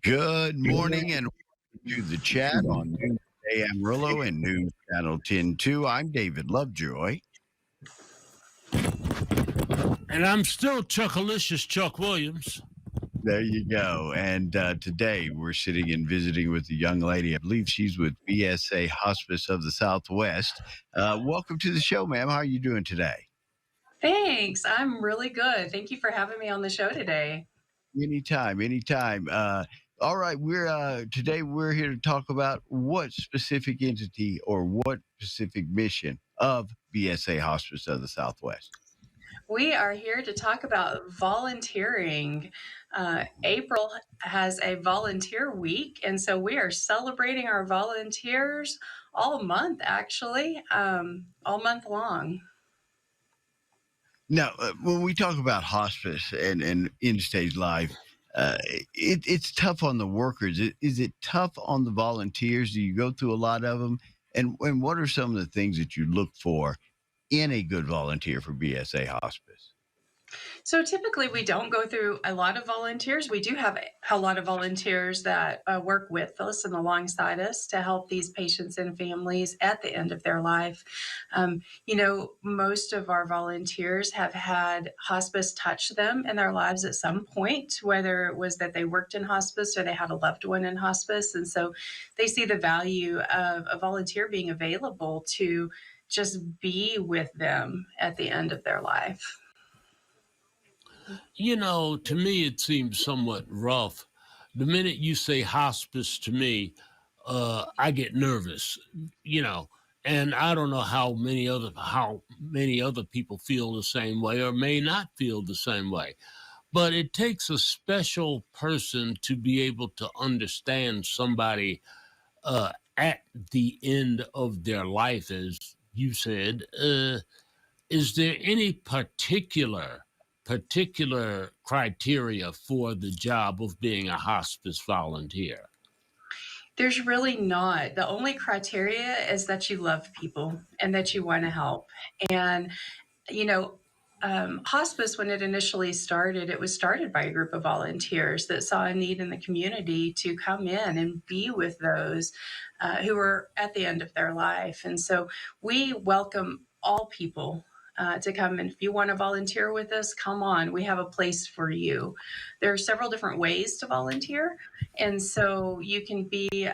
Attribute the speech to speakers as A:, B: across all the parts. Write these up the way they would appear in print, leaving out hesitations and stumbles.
A: Good morning and welcome to the chat on News Amarillo and News Channel 10-2. I'm David Lovejoy.
B: And I'm still Chuckalicious Chuck Williams.
A: There you go. And today we're sitting and visiting with a young lady. I believe she's with BSA Hospice of the Southwest. Welcome to the show, ma'am. How are you doing today?
C: Thanks. I'm really good. Thank you for having me on the show today.
A: Anytime. All right, today we're here to talk about what specific entity or what specific mission of BSA Hospice of the Southwest.
C: We are here to talk about volunteering. April has a volunteer week, and so we are celebrating our volunteers all month, actually, all month long.
A: Now, when we talk about hospice and end-stage life, it's tough on the workers. Is it tough on the volunteers? Do you go through a lot of them? And what are some of the things that you look for in a good volunteer for BSA Hospice?
C: So typically we don't go through a lot of volunteers. We do have a lot of volunteers that work with us and alongside us to help these patients and families at the end of their life. Most of our volunteers have had hospice touch them in their lives at some point, whether it was that they worked in hospice or they had a loved one in hospice. And so they see the value of a volunteer being available to just be with them at the end of their life.
B: To me, it seems somewhat rough. The minute you say hospice to me, I get nervous, and I don't know how many other people feel the same way or may not feel the same way. But it takes a special person to be able to understand somebody at the end of their life, as you said. Is there any particular criteria for the job of being a hospice volunteer?
C: There's really not. The only criteria is that you love people and that you want to help. And, hospice, when it initially started, it was started by a group of volunteers that saw a need in the community to come in and be with those who were at the end of their life. And so we welcome all people to come. And if you want to volunteer with us, come on, we have a place for you. There are several different ways to volunteer. And so you can be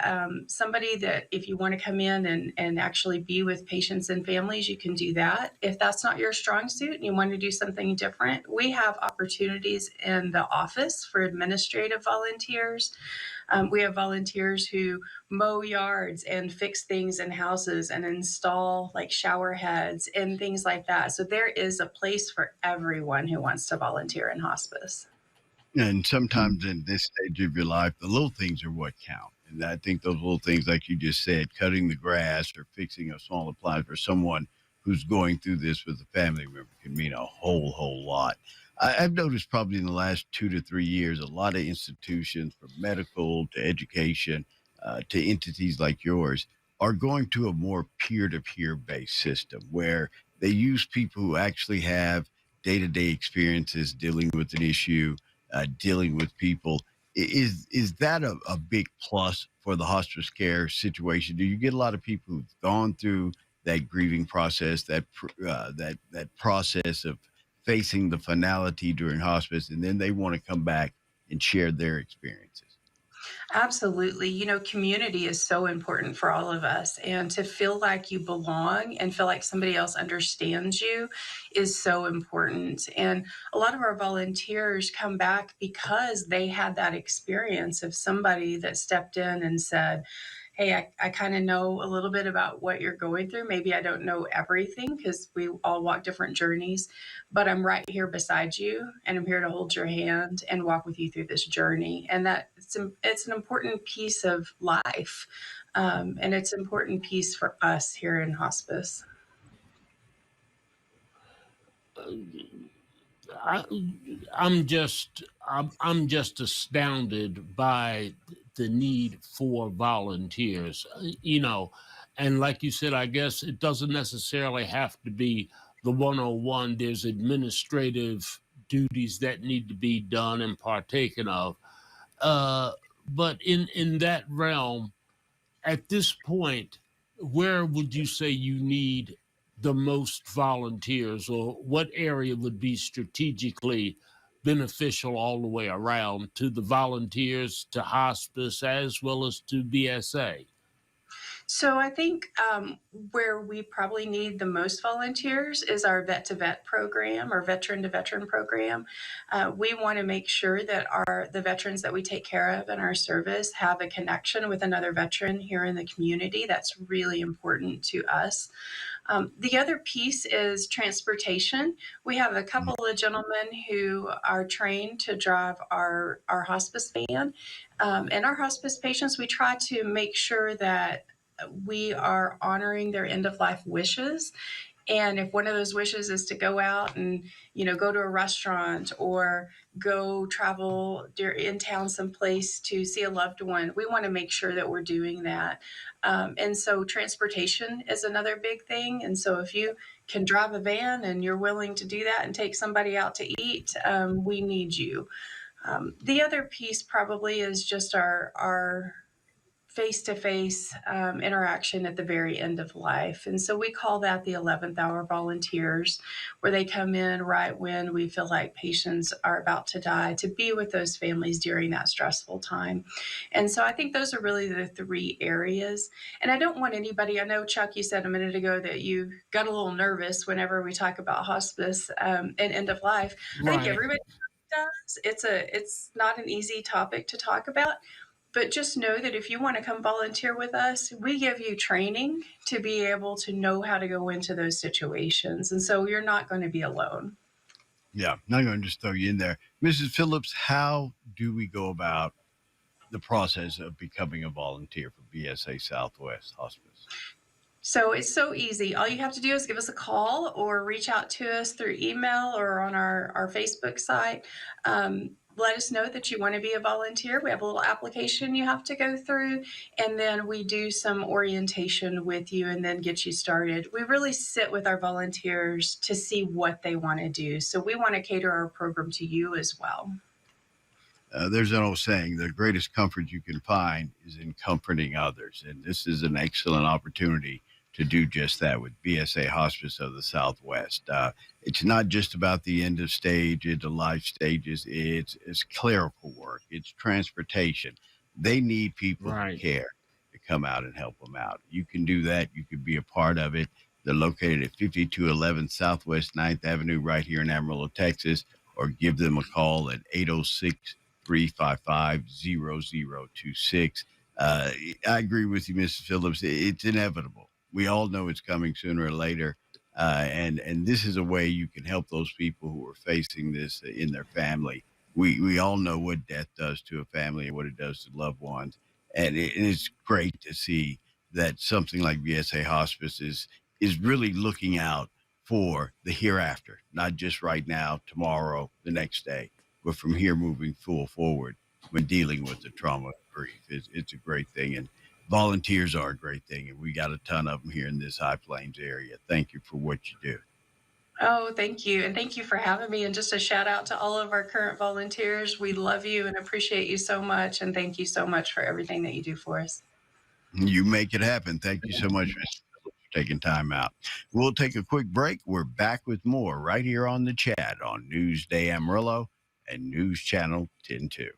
C: somebody that if you want to come in and actually be with patients and families, you can do that. If that's not your strong suit and you want to do something different, we have opportunities in the office for administrative volunteers. We have volunteers who mow yards and fix things in houses and install like shower heads and things like that. So there is a place for everyone who wants to volunteer in hospice.
A: And sometimes in this stage of your life, the little things are what count. And I think those little things, like you just said, cutting the grass or fixing a small appliance for someone who's going through this with a family member can mean a whole lot. I've noticed probably in the last 2 to 3 years, a lot of institutions from medical to education to entities like yours are going to a more peer-to-peer based system where they use people who actually have day-to-day experiences dealing with an issue, dealing with people. Is that a big plus for the hospice care situation? Do you get a lot of people who've gone through that grieving process, that process of facing the finality during hospice, and then they want to come back and share their experiences?
C: Absolutely. Community is so important for all of us. And to feel like you belong and feel like somebody else understands you is so important. And a lot of our volunteers come back because they had that experience of somebody that stepped in and said, hey, I kind of know a little bit about what you're going through. Maybe I don't know everything because we all walk different journeys, but I'm right here beside you and I'm here to hold your hand and walk with you through this journey. And that it's an important piece of life. And it's an important piece for us here in hospice.
B: I'm just astounded by the need for volunteers, and like you said, I guess it doesn't necessarily have to be the 101. There's administrative duties that need to be done and partaken of. But in that realm, at this point, where would you say you need the most volunteers, or what area would be strategically beneficial all the way around to the volunteers, to hospice, as well as to BSA?
C: So I think where we probably need the most volunteers is our vet to vet program or veteran to veteran program. We want to make sure that the veterans that we take care of in our service have a connection with another veteran here in the community. That's really important to us. The other piece is transportation. We have a couple of gentlemen who are trained to drive our hospice van. And our hospice patients, we try to make sure that we are honoring their end of life wishes. And if one of those wishes is to go out and, go to a restaurant or go travel in town someplace to see a loved one, we want to make sure that we're doing that. And so transportation is another big thing. And so if you can drive a van and you're willing to do that and take somebody out to eat, we need you. The other piece probably is just our face-to-face interaction at the very end of life. And so we call that the 11th hour volunteers, where they come in right when we feel like patients are about to die to be with those families during that stressful time. And so I think those are really the three areas. And I don't want anybody, I know, Chuck, you said a minute ago that you got a little nervous whenever we talk about hospice and end of life. I think
B: Right.
C: everybody does. It's not an easy topic to talk about, but just know that if you want to come volunteer with us, we give you training to be able to know how to go into those situations. And so you're not going to be alone.
A: Yeah, not going to just throw you in there. Mrs. Phillips, how do we go about the process of becoming a volunteer for BSA Southwest Hospice?
C: So it's so easy. All you have to do is give us a call or reach out to us through email or on our Facebook site. Let us know that you want to be a volunteer. We have a little application you have to go through, and then we do some orientation with you and then get you started. We really sit with our volunteers to see what they want to do. So we want to cater our program to you as well.
A: There's an old saying, the greatest comfort you can find is in comforting others. And this is an excellent opportunity to do just that with BSA Hospice of the Southwest. It's not just about the end of stage, into life stages, it's clerical work, it's transportation. They need people who
B: Right.
A: care to come out and help them out. You can do that, you can be a part of it. They're located at 5211 Southwest Ninth Avenue, right here in Amarillo, Texas, or give them a call at 806 355 0026. I agree with you, Mrs. Phillips. It's inevitable. We all know it's coming sooner or later. And this is a way you can help those people who are facing this in their family. We all know what death does to a family and what it does to loved ones. And it's great to see that something like VSA Hospice is really looking out for the hereafter, not just right now, tomorrow, the next day, but from here moving full forward when dealing with the trauma of grief. It's a great thing. And volunteers are a great thing. And we got a ton of them here in this High Plains area. Thank you for what you do.
C: Oh, thank you. And thank you for having me. And just a shout out to all of our current volunteers. We love you and appreciate you so much. And thank you so much for everything that you do for us.
A: You make it happen. Thank you so much, Mr. Phillips, for taking time out. We'll take a quick break. We're back with more right here on the chat on Newsday Amarillo and News Channel 10 2.